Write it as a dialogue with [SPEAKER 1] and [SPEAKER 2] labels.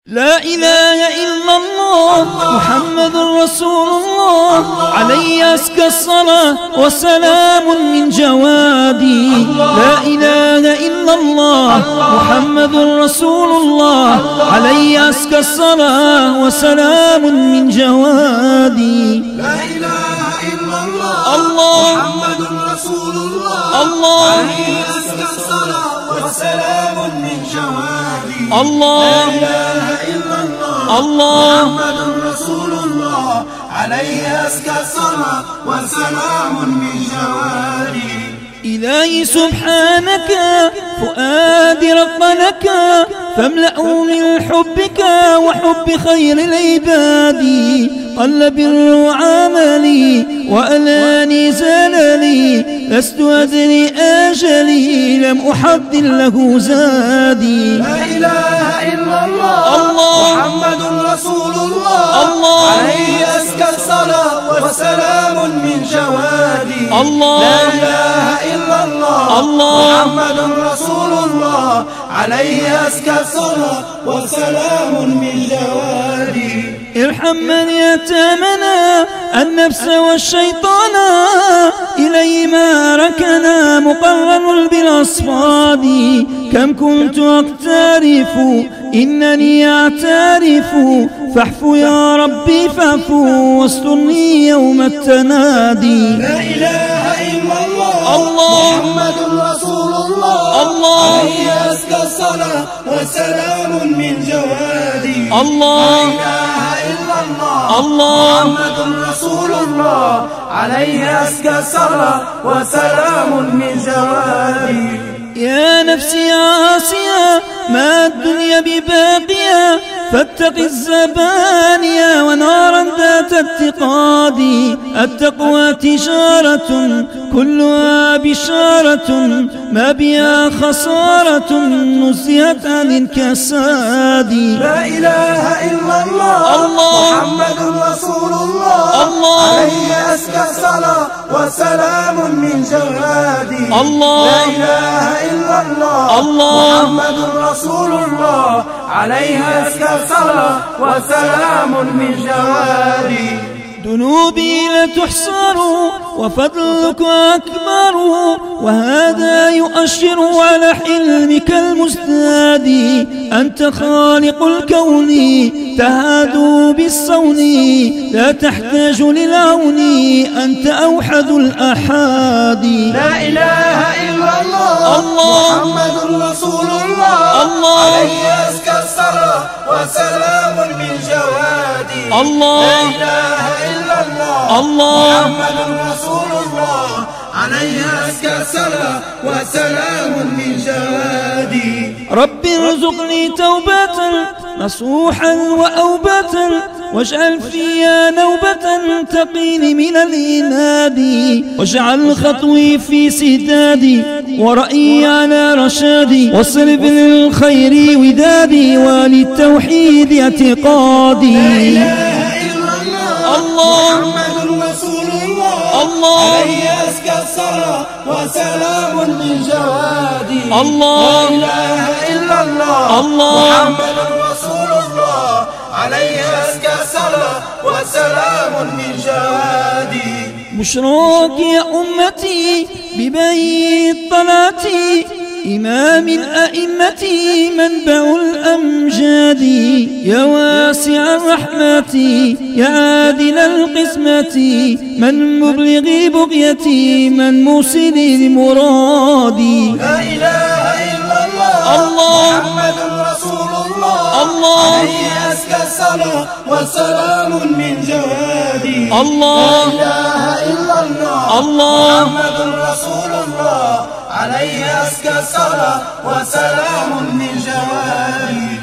[SPEAKER 1] لا إله إلا الله محمد رسول الله عليه أزكى الصلاة وسلام من جوادي. لا إله إلا الله محمد رسول الله عليه أزكى الصلاة وسلام من جوادي.
[SPEAKER 2] لا إله إلا الله محمد رسول الله عليه أزكى الصلاة وسلام من جوادي.
[SPEAKER 1] الله الله
[SPEAKER 2] محمد رسول الله عليه أزكى الصلاة وسلام من جواري.
[SPEAKER 1] إلهي سبحانك فؤادي رقنك فاملأه من حبك وحب خير العباد. قل بر عملي وألاني زللي لست أدري أجلي لم أحد له زادي.
[SPEAKER 2] لا إله إلا الله محمد رسول الله عليه أزكى الصلاة وسلام من جوادي.
[SPEAKER 1] الله
[SPEAKER 2] لا إله إلا الله محمد رسول الله عليه أزكى الصلاة وسلام من جوادي.
[SPEAKER 1] ارحم من يتامنا النفس والشيطان إلي ما ركنا مقرن بالأصفاد. كم كنت أقترف إنني أعترف فاعف يا ربي فاعف واسترني يوم التنادي.
[SPEAKER 2] لا إله إلا الله محمد رسول الله عليه أزكى الصلاة وسلام من جوادي.
[SPEAKER 1] الله
[SPEAKER 2] لا إله إلا الله محمد رسول الله عليه أزكى الصلاة وسلام من جوادي.
[SPEAKER 1] يا نفسي عاصية ما الدنيا بباقية فاتق الزبانية ونارا ذات اتقاد. التقوى تجارة كلها بشارة ما بها خسارة نزهت عن الكساد.
[SPEAKER 2] لا إله إلا الله محمد رسول الله عليه أزكى الصلاة وسلام من جوادي.
[SPEAKER 1] الله
[SPEAKER 2] لا إله إلا الله محمد رسول الله عليه أزكى الصلاة وسلام من جوادي.
[SPEAKER 1] ذنوبي لا تحصر وفضلك أكبر وهذا يؤشر على حلمك المزداد. أنت خالق الكون تهاد بالصون لا تحتاج للعون أنت أوحد الأحاد.
[SPEAKER 2] لا إله إلا الله محمد رسول الله عليه أزكى الصلاة وسلام من جوادي.
[SPEAKER 1] الله
[SPEAKER 2] لا إله إلا الله محمد رسول الله عليه أزكى الصلاة وسلام من جوادي.
[SPEAKER 1] رب ارزقني توبة نصوحا وأوبة واجعل فيها نوبة تقيني من الإناد. واجعل خطوي في سدادي ورأيي على رشادي واصرف للخير ودادي وللتوحيد اعتقادي.
[SPEAKER 2] لا إله إلا الله محمد رسول الله عليه أزكى الصلاة وسلام من جوادي.
[SPEAKER 1] الله
[SPEAKER 2] لا إله إلا الله محمد رسول الله عليه أزكى الصلاة وسلام من جوادي.
[SPEAKER 1] بشراك يا أمتي ببيت طلعتي إمام الأئمة منبع الأمجاد. يا واسع الرحمة يا عادل القسمة من مبلغ بغيتي من موصل لمرادي.
[SPEAKER 2] لا إله إلا
[SPEAKER 1] الله
[SPEAKER 2] محمد رسول الله عليه أزكى الصلاة وسلام من جوادي.
[SPEAKER 1] الله
[SPEAKER 2] لا إله إلا
[SPEAKER 1] الله
[SPEAKER 2] محمد رسول الله عليه أزكى الصلاة وسلام من جوادي.